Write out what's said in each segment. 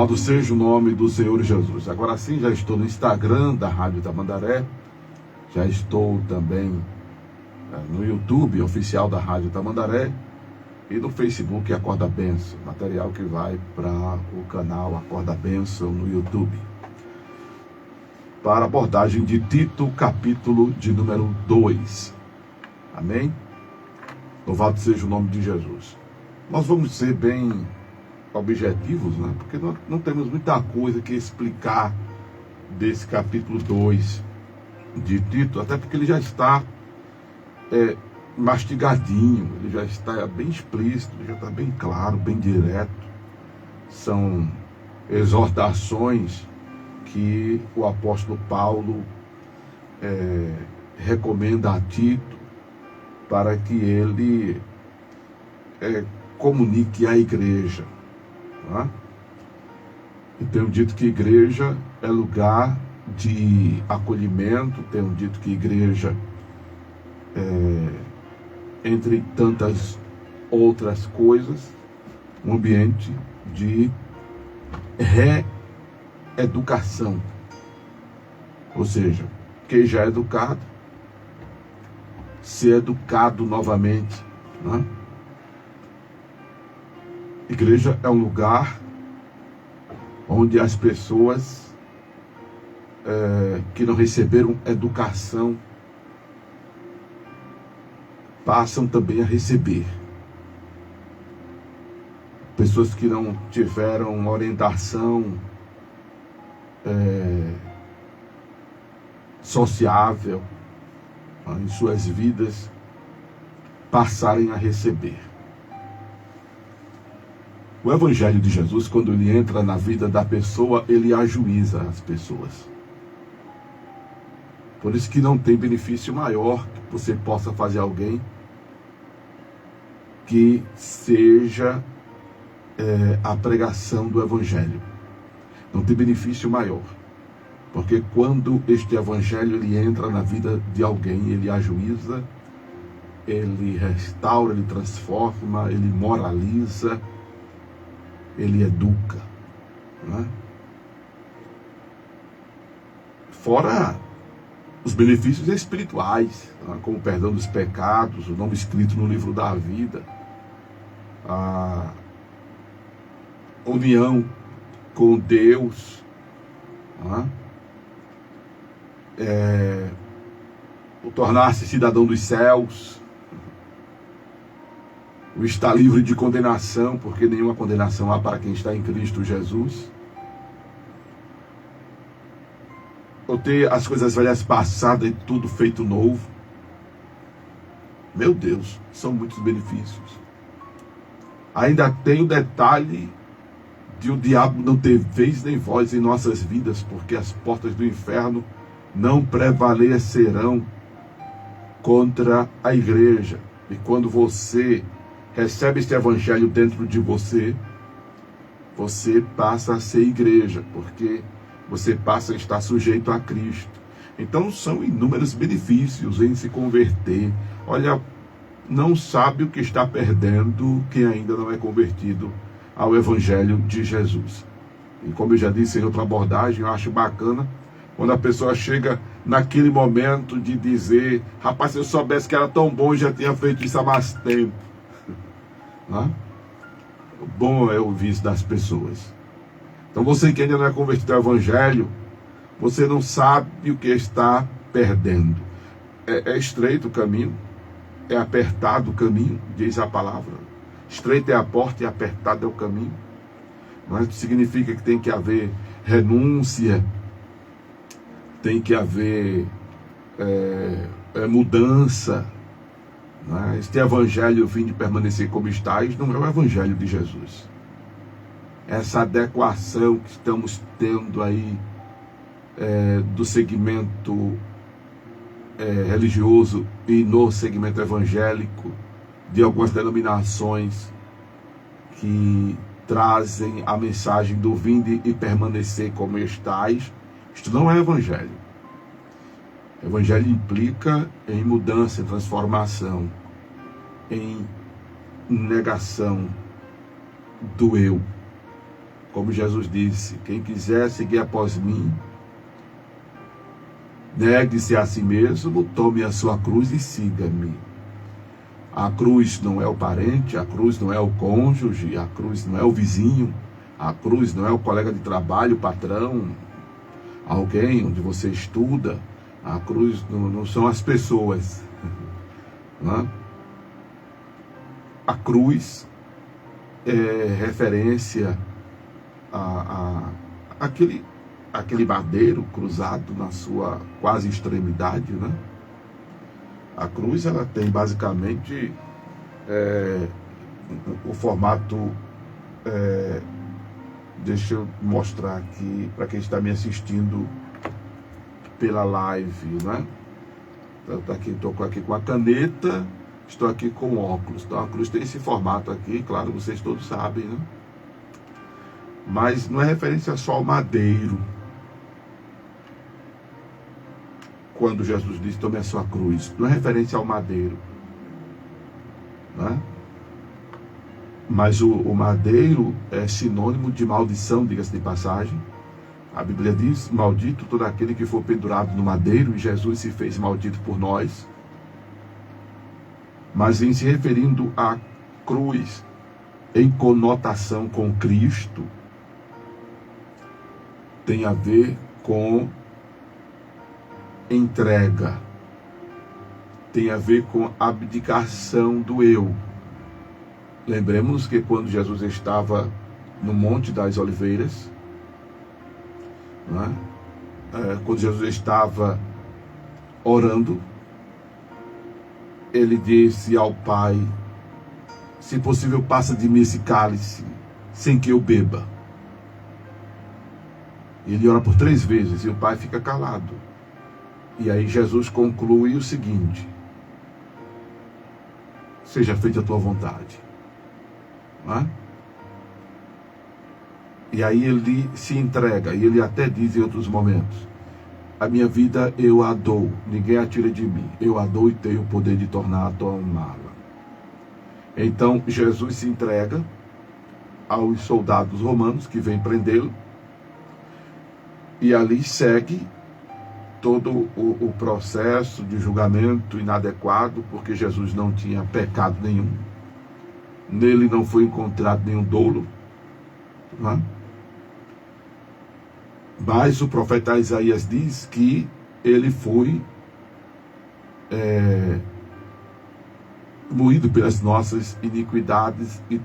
Louvado seja o nome do Senhor Jesus. Agora sim, já estou no Instagram da Rádio Tamandaré, já estou também no YouTube oficial da Rádio Tamandaré e no Facebook Acorda Bênção, material que vai para o canal Acorda Bênção no YouTube. Para a abordagem de Tito, capítulo de número 2. Amém? Louvado seja o nome de Jesus. Nós vamos ser bem objetivos, né? Porque nós não temos muita coisa que explicar desse capítulo 2 de Tito, até porque ele já está mastigadinho, ele já está bem explícito, ele já está bem claro, bem direto. São exortações que o apóstolo Paulo recomenda a Tito para que ele comunique à igreja. Tá? Eu tenho dito que igreja é lugar de acolhimento, tenho dito que igreja entre tantas outras coisas, um ambiente de reeducação. Ou seja, quem já é educado, ser educado novamente. Né? Igreja é um lugar onde as pessoas que não receberam educação passam também a receber. Pessoas que não tiveram orientação sociável em suas vidas passarem a receber. O Evangelho de Jesus, quando ele entra na vida da pessoa, ele ajuiza as pessoas. Por isso que não tem benefício maior que você possa fazer a alguém que seja a pregação do Evangelho. Não tem benefício maior. Porque quando este Evangelho ele entra na vida de alguém, ele ajuiza, ele restaura, ele transforma, ele moraliza, ele educa, né? Fora os benefícios espirituais, né? Como o perdão dos pecados, o nome escrito no livro da vida, a união com Deus, né? O tornar-se cidadão dos céus, o estar livre de condenação, porque nenhuma condenação há para quem está em Cristo Jesus. Ou ter as coisas velhas passadas e tudo feito novo. Meu Deus, são muitos benefícios. Ainda tem o detalhe de o diabo não ter vez nem voz em nossas vidas, porque as portas do inferno não prevalecerão contra a igreja. E quando você recebe este Evangelho dentro de você, você passa a ser igreja, porque você passa a estar sujeito a Cristo. Então são inúmeros benefícios em se converter. Olha, não sabe o que está perdendo quem ainda não é convertido ao Evangelho de Jesus. E como eu já disse em outra abordagem, eu acho bacana quando a pessoa chega naquele momento de dizer: rapaz, se eu soubesse que era tão bom, eu já tinha feito isso há mais tempo. Bom é ouvir isso das pessoas. Então você que ainda não é convertido ao Evangelho, você não sabe o que está perdendo. É estreito o caminho, é apertado o caminho, diz a palavra. Estreita é a porta e apertado é o caminho. Mas significa que tem que haver renúncia, tem que haver mudança. Este Evangelho, vim de permanecer como estáis, não é o Evangelho de Jesus. Essa adequação que estamos tendo aí do segmento religioso e no segmento evangélico, de algumas denominações que trazem a mensagem do vinde e permanecer como estáis, isto não é Evangelho. Evangelho implica em mudança, em transformação, em negação do eu, Como Jesus disse, quem quiser seguir após mim, negue-se a si mesmo, tome a sua cruz e siga-me. A cruz não é o parente, a cruz não é o cônjuge, a cruz não é o vizinho, a cruz não é o colega de trabalho, o patrão, alguém onde você estuda. A cruz não são as pessoas. Não é? A cruz é referência aquele madeiro cruzado na sua quase extremidade, né? A cruz, ela tem basicamente o formato, deixa eu mostrar aqui para quem está me assistindo pela live, né? Estou aqui com a caneta, estou aqui com óculos. Então a cruz tem esse formato aqui, claro, vocês todos sabem, né? Mas não é referência só ao madeiro. Quando Jesus disse, tome a sua cruz, não é referência ao madeiro, né? Mas o madeiro é sinônimo de maldição, diga-se de passagem. A Bíblia diz, maldito todo aquele que for pendurado no madeiro, e Jesus se fez maldito por nós. Mas em se referindo à cruz, em conotação com Cristo, tem a ver com entrega, tem a ver com abdicação do eu. Lembremos que quando Jesus estava no Monte das Oliveiras, né? Quando Jesus estava orando, ele disse ao Pai, se possível passa de mim esse cálice, sem que eu beba. Ele ora por 3 vezes e o Pai fica calado. E aí Jesus conclui o seguinte, seja feita a tua vontade. Né? E aí ele se entrega, e ele até diz em outros momentos, a minha vida eu a dou, ninguém a tira de mim, eu a dou e tenho o poder de tornar a tomá-la. Então Jesus se entrega aos soldados romanos que vêm prendê-lo, e ali segue todo o processo de julgamento inadequado, porque Jesus não tinha pecado nenhum, nele não foi encontrado nenhum dolo, não é? Mas o profeta Isaías diz que ele foi moído pelas nossas iniquidades e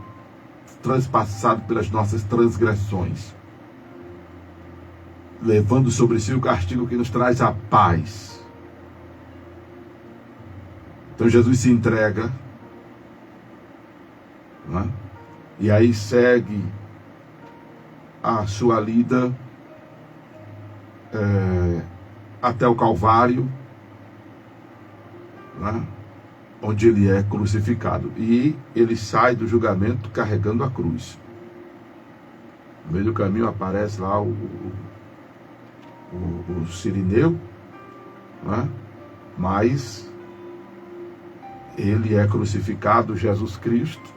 transpassado pelas nossas transgressões, levando sobre si o castigo que nos traz a paz. Então Jesus se entrega, né? E aí segue a sua lida até o Calvário, né? Onde ele é crucificado, e ele sai do julgamento carregando a cruz. No meio do caminho aparece lá o Cirineu, né? Mas ele é crucificado, Jesus Cristo,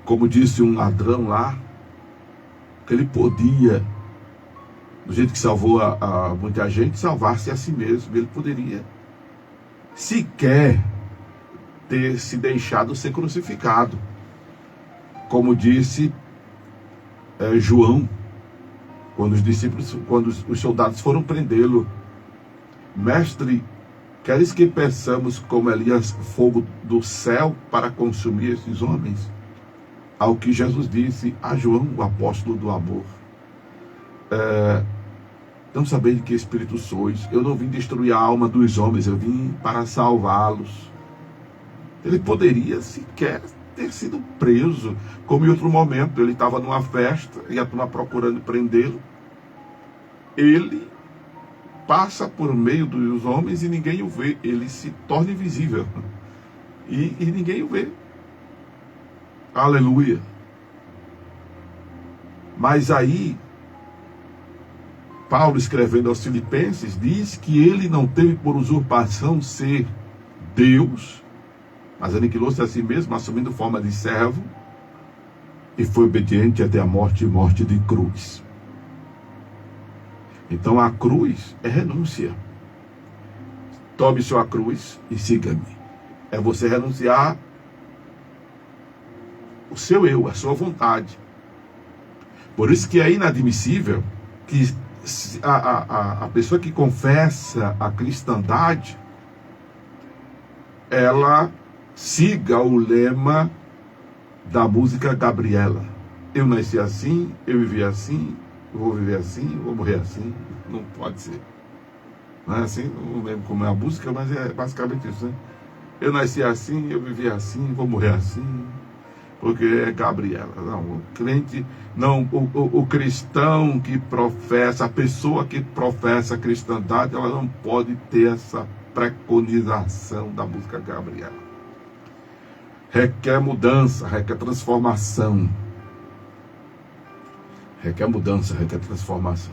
como disse um ladrão lá, que ele podia, do jeito que salvou a muita gente, salvar-se a si mesmo. Ele poderia sequer ter se deixado ser crucificado, como disse João, quando os soldados foram prendê-lo, mestre, queres que peçamos como Elias fogo do céu para consumir esses homens? Ao que Jesus disse a João, o apóstolo do amor, não sabendo de que espírito sois, eu não vim destruir a alma dos homens, eu vim para salvá-los. Ele poderia sequer ter sido preso, como em outro momento, ele estava numa festa e a turma procurando prendê-lo. Ele passa por meio dos homens e ninguém o vê, ele se torna invisível e ninguém o vê. Aleluia. Mas aí Paulo, escrevendo aos Filipenses, diz que ele não teve por usurpação ser Deus, mas aniquilou-se a si mesmo, assumindo forma de servo, e foi obediente até a morte e morte de cruz. Então a cruz é renúncia. Tome sua cruz e siga-me. É você renunciar o seu eu, a sua vontade. Por isso que é inadmissível que a pessoa que confessa a cristandade, ela siga o lema da música Gabriela. Eu nasci assim, eu vivi assim, vou viver assim, vou morrer assim. Não pode ser. Não é assim? Não lembro como é a música, mas é basicamente isso, né? Eu nasci assim, eu vivi assim, vou morrer assim, porque é Gabriela. Não, o crente, não, o cristão que professa, a pessoa que professa a cristandade, ela não pode ter essa preconização da música Gabriela. Requer mudança, requer transformação. Requer mudança, requer transformação.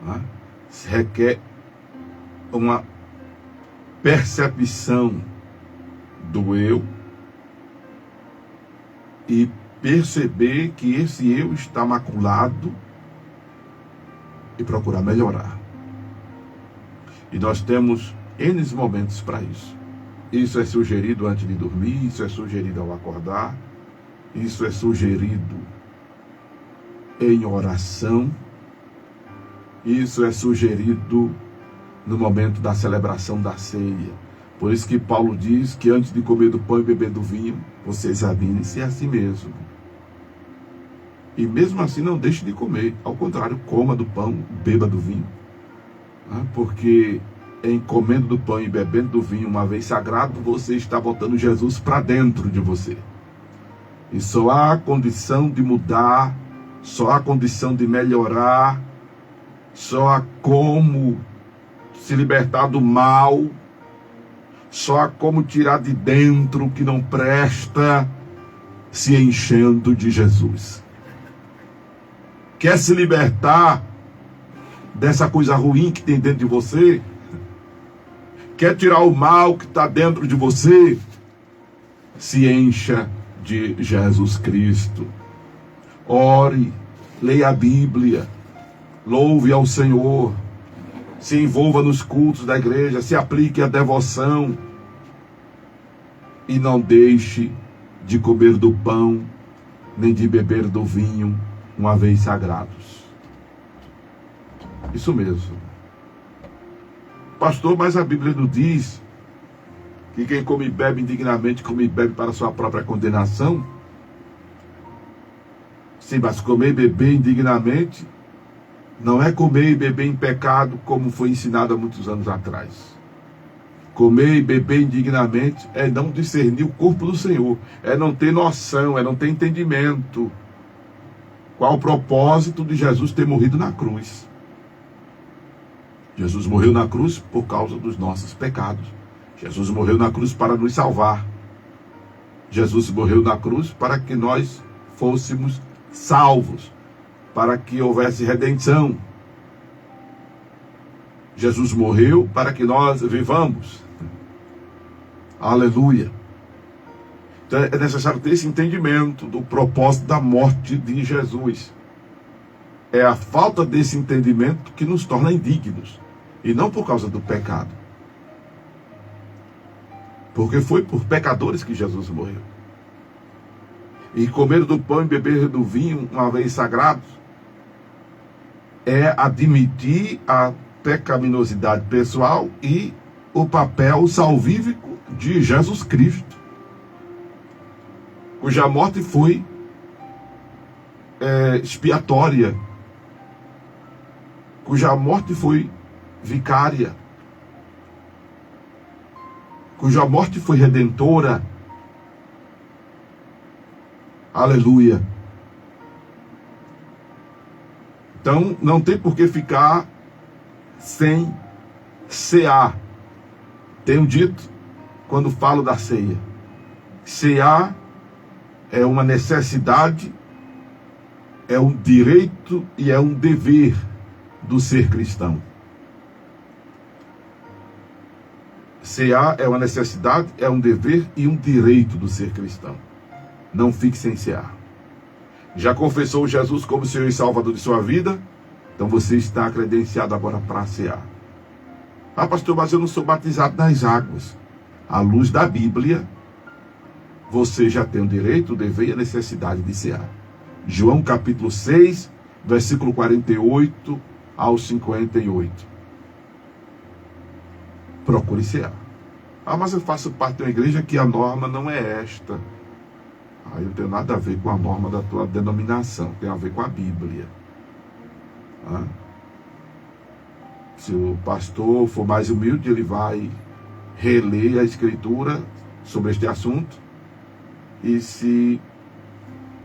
Né? Requer uma percepção do eu e perceber que esse eu está maculado e procurar melhorar. E nós temos N momentos para isso. Isso é sugerido antes de dormir, isso é sugerido ao acordar, isso é sugerido em oração, isso é sugerido no momento da celebração da ceia. Por isso que Paulo diz que antes de comer do pão e beber do vinho, você examine-se a si mesmo. E mesmo assim não deixe de comer. Ao contrário, coma do pão, beba do vinho. Porque em comendo do pão e bebendo do vinho, uma vez sagrado, você está botando Jesus para dentro de você. E só há condição de mudar, só há condição de melhorar, só há como se libertar do mal, só há como tirar de dentro o que não presta, se enchendo de Jesus. Quer se libertar dessa coisa ruim que tem dentro de você? Quer tirar o mal que está dentro de você? Se encha de Jesus Cristo. Ore, leia a Bíblia, louve ao Senhor, se envolva nos cultos da igreja, se aplique à devoção e não deixe de comer do pão, nem de beber do vinho, uma vez sagrados. Isso mesmo. Pastor, mas a Bíblia não diz que quem come e bebe indignamente, come e bebe para sua própria condenação? Sim, mas comer e beber indignamente não é comer e beber em pecado, como foi ensinado há muitos anos atrás. Comer e beber indignamente é não discernir o corpo do Senhor, é não ter noção, é não ter entendimento. Qual o propósito de Jesus ter morrido na cruz? Jesus morreu na cruz por causa dos nossos pecados. Jesus morreu na cruz para nos salvar. Jesus morreu na cruz para que nós fôssemos salvos, para que houvesse redenção. Jesus morreu para que nós vivamos. Aleluia. Então é necessário ter esse entendimento do propósito da morte de Jesus. É a falta desse entendimento que nos torna indignos. E não por causa do pecado. Porque foi por pecadores que Jesus morreu. E comer do pão e beber do vinho, uma vez sagrados, é admitir a pecaminosidade pessoal e o papel salvífico de Jesus Cristo, cuja morte foi expiatória, cuja morte foi vicária, cuja morte foi redentora. Aleluia. Então não tem por que ficar sem cear. Tenho dito quando falo da ceia, cear é uma necessidade, é um direito e é um dever do ser cristão. Cear é uma necessidade, é um dever e um direito do ser cristão. não fique sem cear. Já confessou Jesus como Senhor e Salvador de sua vida? Então você está credenciado agora para cear. Ah, pastor, mas eu não sou batizado nas águas. À luz da Bíblia, você já tem o direito, o dever e a necessidade de cear. João capítulo 6, versículo 48 ao 58. Procure cear. Ah, mas eu faço parte de uma igreja que a norma não é esta. Aí não tem nada a ver com a norma da tua denominação, tem a ver com a Bíblia. Se o pastor for mais humilde, ele vai reler a Escritura sobre este assunto. E se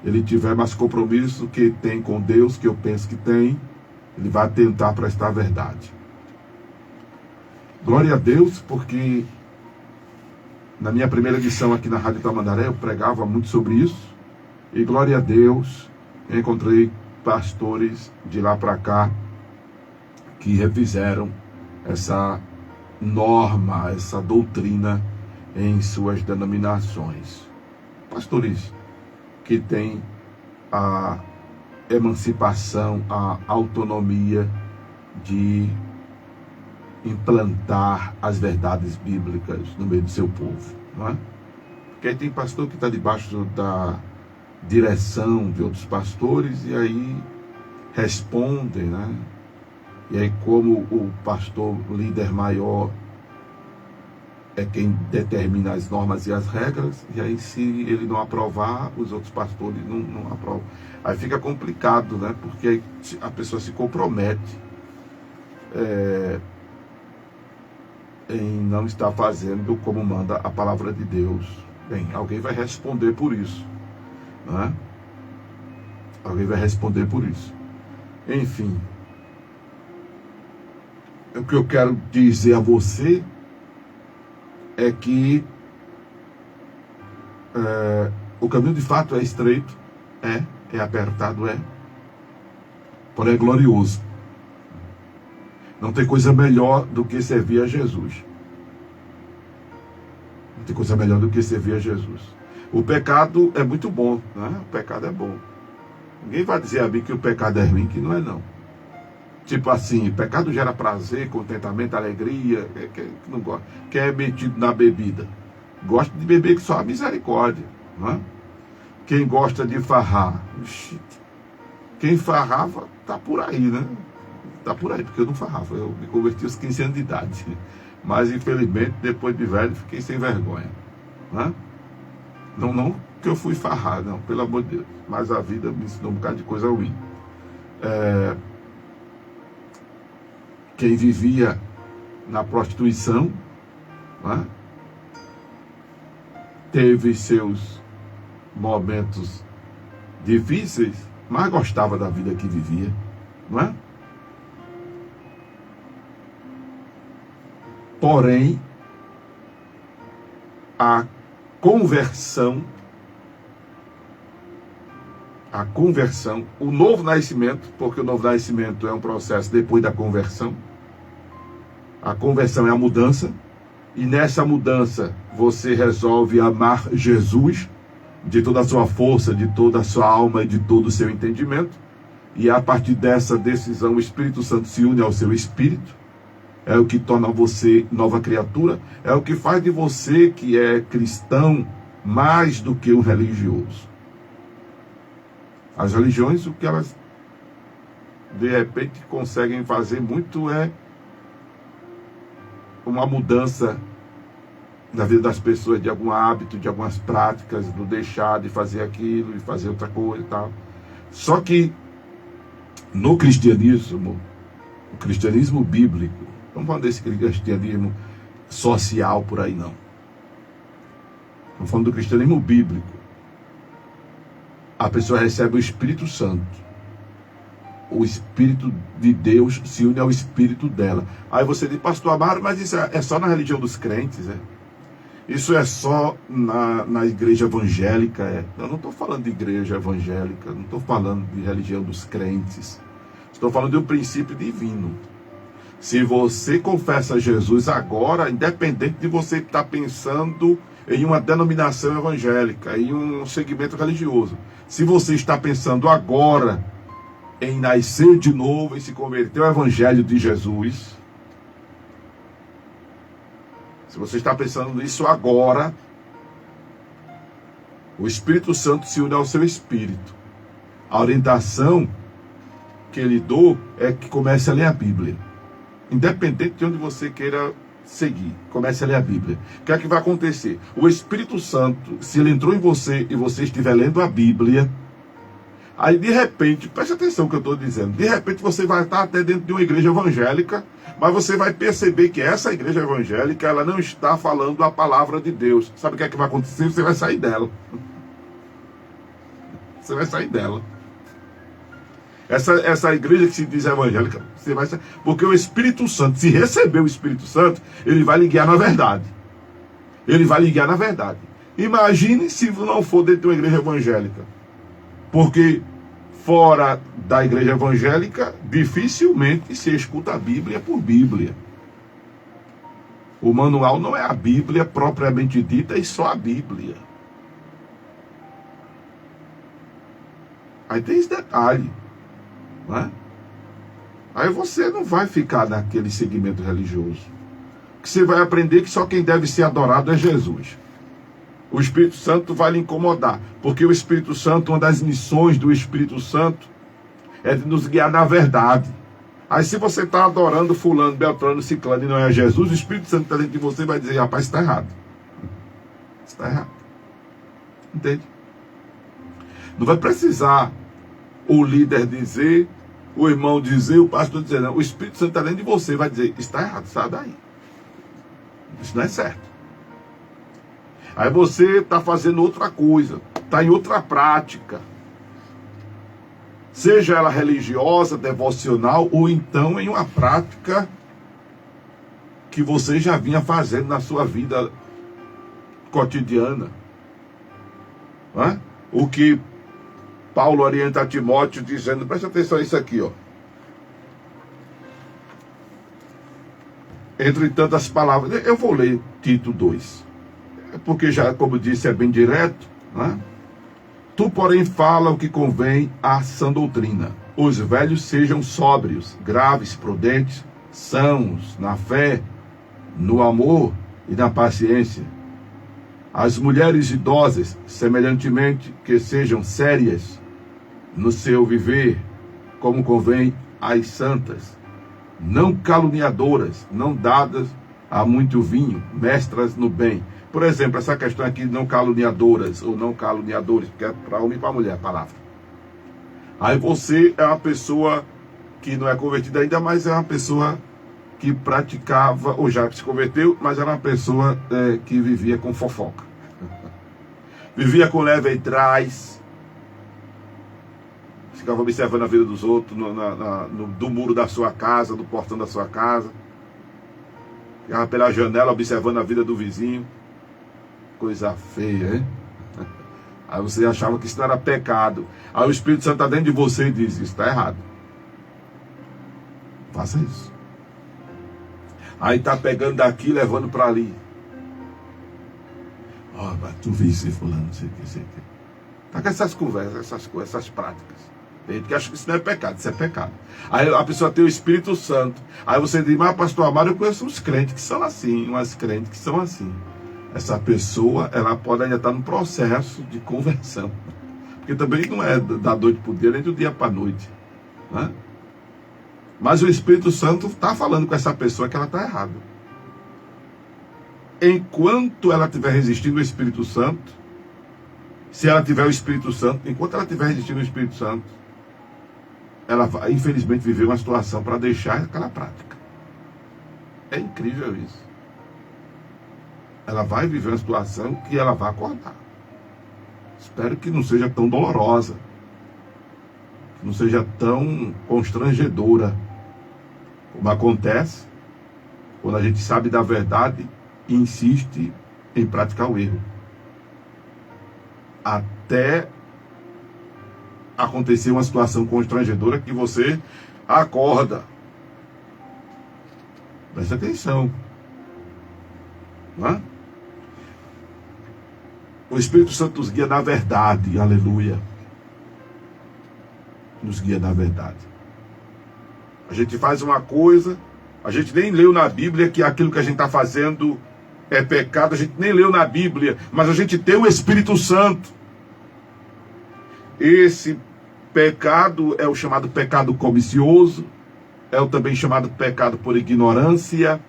ele tiver mais compromisso que tem com Deus, que eu penso que tem, ele vai tentar prestar a verdade. Glória a Deus, porque na minha primeira edição aqui na Rádio Tamandaré, eu pregava muito sobre isso. E glória a Deus, encontrei pastores de lá para cá que refizeram essa norma, essa doutrina em suas denominações. Pastores que têm a emancipação, a autonomia de implantar as verdades bíblicas no meio do seu povo, não é? Porque tem pastor que está debaixo da direção de outros pastores e aí respondem, né? E aí, como o pastor líder maior é quem determina as normas e as regras, e aí se ele não aprovar, os outros pastores não aprovam. Aí fica complicado, né? Porque aí a pessoa se compromete em não estar fazendo como manda a palavra de Deus. Bem, alguém vai responder por isso, não é? Alguém vai responder por isso. Enfim, o que eu quero dizer a você é que o caminho de fato é estreito, é apertado, porém é glorioso. Não tem coisa melhor do que servir a Jesus. Não tem coisa melhor do que servir a Jesus. O pecado é muito bom, né? O pecado é bom. Ninguém vai dizer a mim que o pecado é ruim, que não é não. Tipo assim, pecado gera prazer, contentamento, alegria, não gosta, que é metido na bebida. Gosta de beber que só a misericórdia, não é? Quem gosta de farrar, quem farrava tá por aí, né? Tá por aí, porque eu não farrava, eu me converti aos 15 anos de idade. Mas infelizmente, depois de velho, fiquei sem vergonha, né? Não que eu fui farrar, não, pelo amor de Deus. Mas a vida me ensinou um bocado de coisa ruim. Quem vivia na prostituição, né, teve seus momentos difíceis, mas gostava da vida que vivia, não é? Porém, a conversão, o novo nascimento, porque o novo nascimento é um processo depois da conversão. A conversão é a mudança, e nessa mudança você resolve amar Jesus de toda a sua força, de toda a sua alma e de todo o seu entendimento. E a partir dessa decisão, o Espírito Santo se une ao seu espírito. É o que torna você nova criatura, é o que faz de você, que é cristão, mais do que um religioso. As religiões, o que elas de repente conseguem fazer muito é uma mudança na vida das pessoas de algum hábito, de algumas práticas, do deixar de fazer aquilo e fazer outra coisa e tal. Só que no cristianismo, o cristianismo bíblico, não falando desse cristianismo social por aí não. Estamos falando do cristianismo bíblico. A pessoa recebe o Espírito Santo. O Espírito de Deus se une ao Espírito dela. Aí você diz, pastor Amaro, mas isso é só na religião dos crentes, Isso é só na igreja evangélica, Eu não estou falando de igreja evangélica, não estou falando de religião dos crentes. Estou falando de um princípio divino. Se você confessa Jesus agora, independente de você estar pensando em uma denominação evangélica, em um segmento religioso. Se você está pensando agora em nascer de novo, em se converter ao Evangelho de Jesus, se você está pensando nisso agora, o Espírito Santo se une ao seu espírito. A orientação que ele dou é que comece a ler a Bíblia. Independente de onde você queira seguir, comece a ler a Bíblia. O que é que vai acontecer? O Espírito Santo, se ele entrou em você e você estiver lendo a Bíblia, aí de repente, preste atenção no que eu estou dizendo, de repente você vai estar até dentro de uma igreja evangélica, mas você vai perceber que essa igreja evangélica, ela não está falando a palavra de Deus. Sabe o que é que vai acontecer? Você vai sair dela. Você vai sair dela. Essa igreja que se diz evangélica, você vai sair. Porque o Espírito Santo, se receber o Espírito Santo, ele vai lhe guiar na verdade. Ele vai lhe guiar na verdade. Imagine se não for dentro de uma igreja evangélica. Porque fora da igreja evangélica, dificilmente se escuta a Bíblia por Bíblia. O manual não é a Bíblia propriamente dita, é só a Bíblia. Aí tem esse detalhe. Não é? Aí você não vai ficar naquele segmento religioso. Que você vai aprender que só quem deve ser adorado é Jesus. O Espírito Santo vai lhe incomodar. Porque o Espírito Santo, uma das missões do Espírito Santo é de nos guiar na verdade. Aí se você está adorando fulano, beltrano, ciclano e não é Jesus, o Espírito Santo está dentro de você e vai dizer, rapaz, está errado. Está errado. Entende? Não vai precisar o líder dizer, o irmão dizer, o pastor dizer, não. O Espírito Santo está dentro de você, vai dizer, está errado, sai daí. Isso não é certo. Aí você está fazendo outra coisa, está em outra prática. Seja ela religiosa, devocional, ou então em uma prática que você já vinha fazendo na sua vida cotidiana. Não é? O que Paulo orienta a Timóteo dizendo, preste atenção a isso aqui, ó. Entre tantas palavras, eu vou ler Tito 2, porque já, como disse, é bem direto, né? Tu, porém, fala o que convém à sã doutrina. Os velhos sejam sóbrios, graves, prudentes, sãos na fé, no amor e na paciência. As mulheres idosas, semelhantemente, que sejam sérias no seu viver, como convém às santas, não caluniadoras, não dadas a muito vinho, mestras no bem. Por exemplo, essa questão aqui de não caluniadoras ou não caluniadores, porque é para homem e para mulher a palavra. Aí você é uma pessoa que não é convertida ainda, mas é uma pessoa que praticava, ou já se converteu, mas era uma pessoa que vivia com fofoca. Vivia com leva e trás. Ficava observando a vida dos outros do muro da sua casa, do portão da sua casa. Ficava pela janela observando a vida do vizinho. Coisa feia, hein? Aí você achava que isso não era pecado. Aí o Espírito Santo está dentro de você e diz, isso está errado. Faça isso. Aí está pegando daqui e levando para ali. Ó, mas tu viste fulano, não sei o que, sei o que. Tá com essas conversas, essas práticas. Tem gente que acha que isso não é pecado, isso é pecado. Aí a pessoa tem o Espírito Santo. Aí você diz, mas pastor Amaro, eu conheço uns crentes que são assim, umas crentes que são assim. Essa pessoa, ela pode ainda estar no processo de conversão. Porque também não é da noite para o dia, nem do dia para a noite. Né? Mas o Espírito Santo está falando com essa pessoa que ela está errada. Enquanto ela estiver resistindo ao Espírito Santo, se ela tiver o Espírito Santo, enquanto ela estiver resistindo ao Espírito Santo, ela vai, infelizmente, viver uma situação para deixar aquela prática. É incrível isso. Ela vai viver uma situação que ela vai acordar. Espero que não seja tão dolorosa, que não seja tão constrangedora, como acontece quando a gente sabe da verdade e insiste em praticar o erro. Até acontecer uma situação constrangedora que você acorda. Presta atenção. Não é? O Espírito Santo nos guia na verdade, aleluia. Nos guia na verdade. A gente faz uma coisa, a gente nem leu na Bíblia que aquilo que a gente está fazendo é pecado, a gente nem leu na Bíblia, mas a gente tem o Espírito Santo. Esse pecado é o chamado pecado comissioso, é o também chamado pecado por ignorância,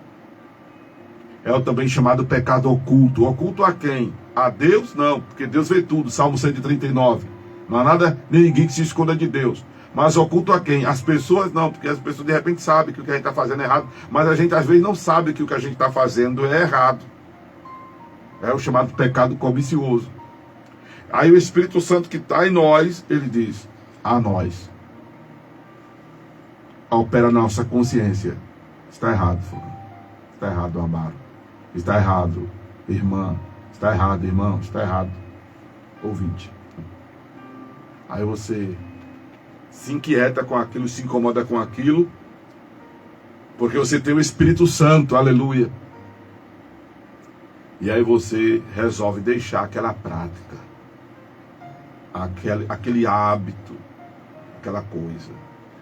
é o também chamado pecado oculto. Oculto a quem? A Deus? Não, porque Deus vê tudo, Salmo 139. Não há nada, nem ninguém que se esconda de Deus. Mas oculto a quem? As pessoas não, porque as pessoas de repente sabem que o que a gente está fazendo é errado, mas a gente às vezes não sabe que o que a gente está fazendo é errado. É o chamado pecado comissioso. Aí o Espírito Santo que está em nós, ele diz a nós. Opera na nossa consciência. Está errado, fulano. Está errado, Amaro. Está errado, irmã. Está errado, irmão. Está errado, ouvinte. Aí você se inquieta com aquilo, se incomoda com aquilo, porque você tem o Espírito Santo, aleluia. E aí você resolve deixar aquela prática, aquele hábito, aquela coisa.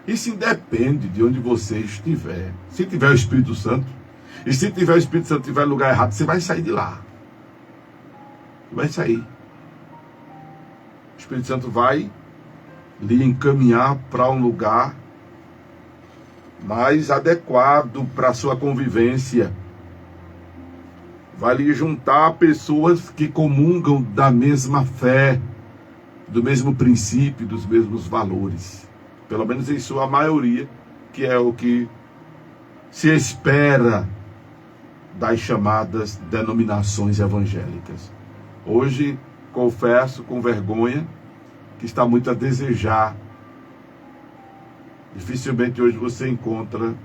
Isso independe de onde você estiver. Se tiver o Espírito Santo, e se tiver o Espírito Santo estiver no lugar errado, você vai sair de lá. Vai sair. O Espírito Santo vai lhe encaminhar para um lugar mais adequado para a sua convivência. Vai lhe juntar a pessoas que comungam da mesma fé, do mesmo princípio, dos mesmos valores. Pelo menos em sua maioria, que é o que se espera das chamadas denominações evangélicas. Hoje, confesso com vergonha, que está muito a desejar. Dificilmente hoje você encontra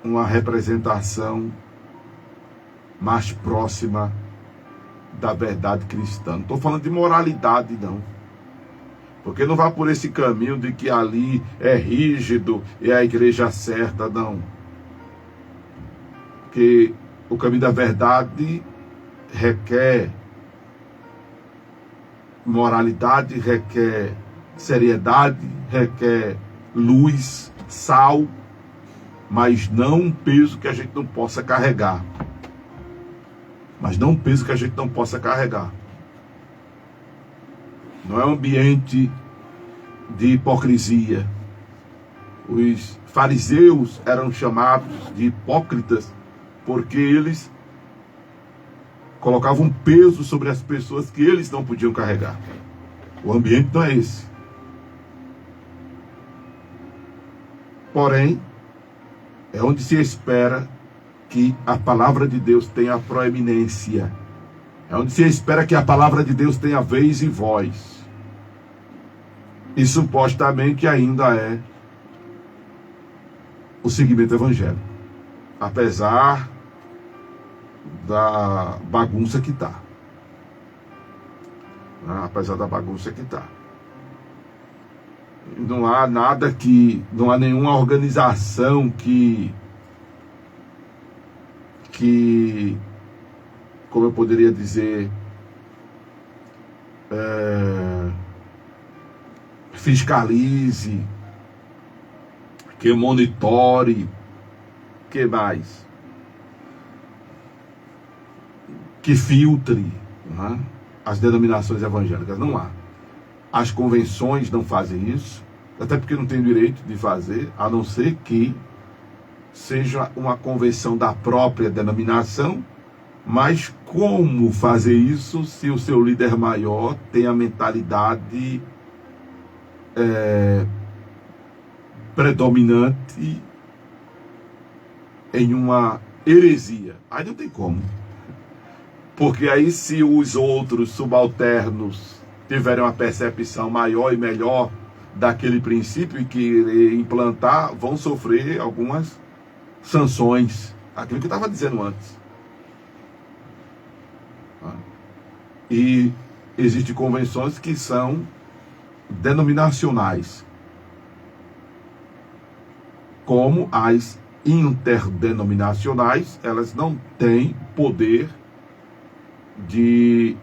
uma representação mais próxima da verdade cristã. Não estou falando de moralidade, não. Porque não vá por esse caminho de que ali é rígido e é a igreja certa, não. Porque o caminho da verdade requer moralidade, requer seriedade, requer luz, sal, mas não um peso que a gente não possa carregar. Mas não um peso que a gente não possa carregar. Não é um ambiente de hipocrisia. Os fariseus eram chamados de hipócritas porque eles colocavam um peso sobre as pessoas que eles não podiam carregar. O ambiente não é esse. Porém, é onde se espera que a palavra de Deus tenha proeminência. É onde se espera que a palavra de Deus tenha vez e voz. E supostamente ainda é o segmento evangélico. Apesar da bagunça que está. Apesar da bagunça que está. Não há nada que... Não há nenhuma organização que como eu poderia dizer, fiscalize, que monitore, que mais? Que filtre, né, as denominações evangélicas. Não há. As convenções não fazem isso, até porque não tem direito de fazer, a não ser que seja uma convenção da própria denominação. Mas como fazer isso se o seu líder maior tem a mentalidade predominante em uma heresia? Aí não tem como. Porque aí, se os outros subalternos tiverem uma percepção maior e melhor daquele princípio e que implantar, vão sofrer algumas sanções. Aquilo que eu estava dizendo antes. E existem convenções que são denominacionais, como as interdenominacionais. Elas não têm poder de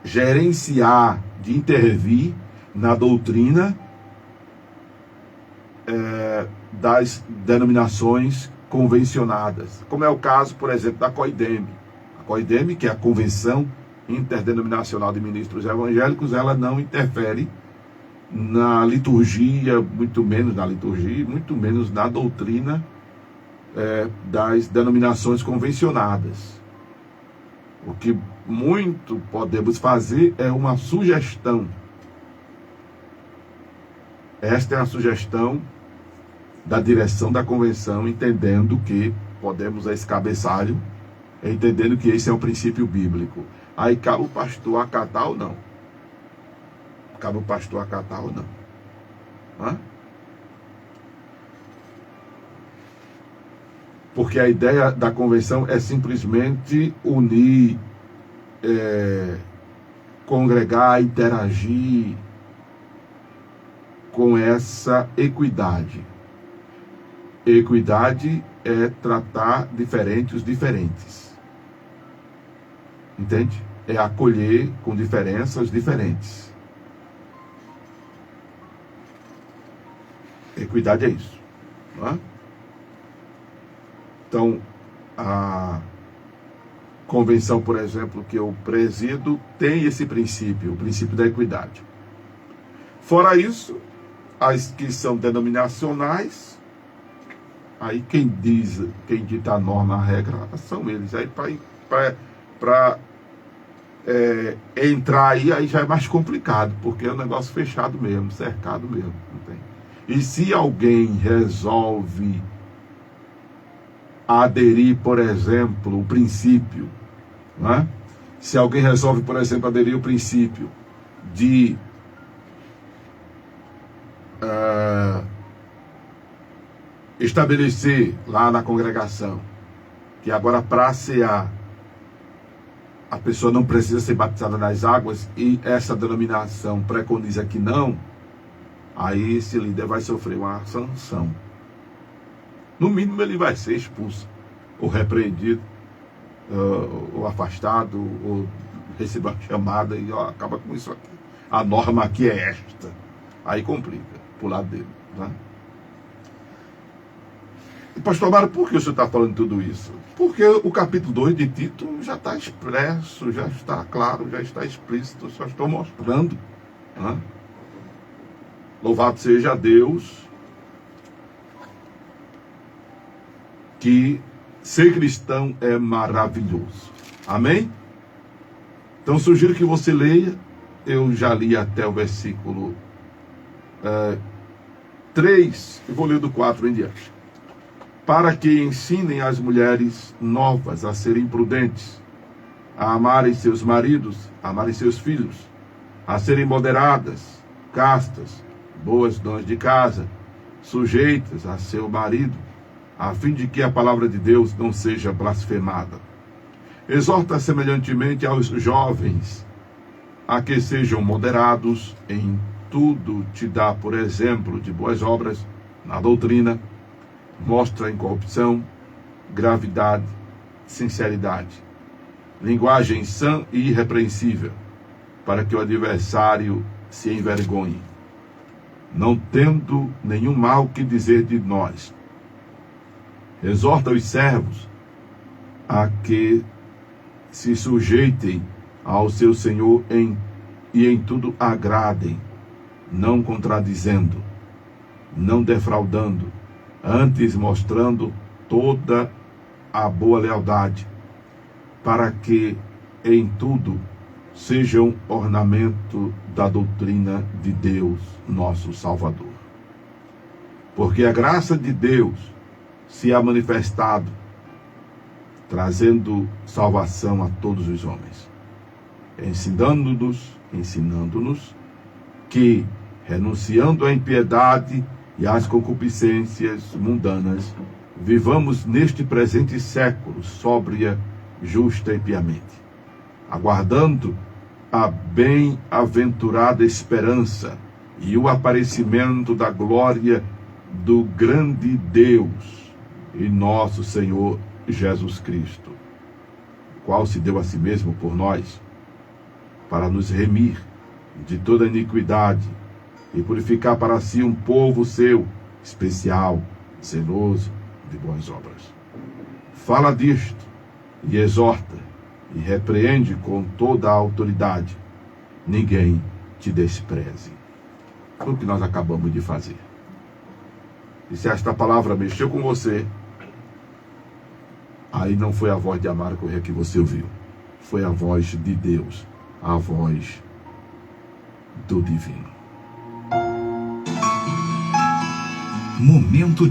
gerenciar, de intervir na doutrina das denominações convencionadas, como é o caso, por exemplo, da COIDEM. A COIDEM, que é a Convenção Interdenominacional de Ministros Evangélicos, ela não interfere na liturgia, muito menos na liturgia, muito menos na doutrina das denominações convencionadas. O que muito podemos fazer é uma sugestão. Esta é a sugestão da direção da convenção, entendendo que podemos a esse cabeçalho, entendendo que esse é um princípio bíblico. Aí cabe o pastor acatar ou não. Cabe o pastor acatar ou não. Hã? Porque a ideia da convenção é simplesmente unir, congregar, interagir com essa equidade. Equidade é tratar diferente os diferentes. Entende? É acolher com diferenças diferentes. Equidade é isso. Não é? Então, a convenção, por exemplo, que eu presido, tem esse princípio, o princípio da equidade. Fora isso, as que são denominacionais, aí quem dita a norma, a regra, são eles. Aí para entrar aí já é mais complicado, porque é um negócio fechado mesmo, cercado mesmo. Não tem. E se alguém resolve aderir, por exemplo, o princípio, né? Se alguém resolve, por exemplo, aderir o princípio de estabelecer lá na congregação que agora para cear a pessoa não precisa ser batizada nas águas e essa denominação preconiza que não, aí esse líder vai sofrer uma sanção. No mínimo ele vai ser expulso, ou repreendido, ou afastado, ou receber uma chamada e acaba com isso aqui. A norma aqui é esta. Aí complica pro lado dele. Né? E, pastor Amaro, por que o senhor está falando tudo isso? Porque o capítulo 2 de Tito já está expresso, já está claro, já está explícito, só estou mostrando. Né? Louvado seja Deus, que ser cristão é maravilhoso. Amém? Então sugiro que você leia. Eu já li até o versículo 3, e vou ler do 4 em diante. Para que ensinem as mulheres novas a serem prudentes, a amarem seus maridos, a amarem seus filhos, a serem moderadas, castas, boas donas de casa, sujeitas a seu marido, a fim de que a palavra de Deus não seja blasfemada. Exorta semelhantemente aos jovens a que sejam moderados em tudo, te dá por exemplo de boas obras na doutrina, mostra incorrupção, gravidade, sinceridade, linguagem sã e irrepreensível, para que o adversário se envergonhe, não tendo nenhum mal que dizer de nós. Exorta os servos a que se sujeitem ao seu Senhor e em tudo agradem, não contradizendo, não defraudando, antes mostrando toda a boa lealdade, para que em tudo sejam ornamento da doutrina de Deus, nosso Salvador. Porque a graça de Deus se há manifestado, trazendo salvação a todos os homens, ensinando-nos que, renunciando à impiedade e às concupiscências mundanas, vivamos neste presente século sóbria, justa e piamente, aguardando a bem-aventurada esperança e o aparecimento da glória do grande Deus e nosso Senhor Jesus Cristo, qual se deu a si mesmo por nós, para nos remir de toda iniquidade e purificar para si um povo seu, especial, zeloso de boas obras. Fala disto, e exorta, e repreende com toda a autoridade. Ninguém te despreze. Foi o que nós acabamos de fazer. E se esta palavra mexeu com você, aí não foi a voz de Amara Corrêa que você ouviu. Foi a voz de Deus, a voz do divino. Momento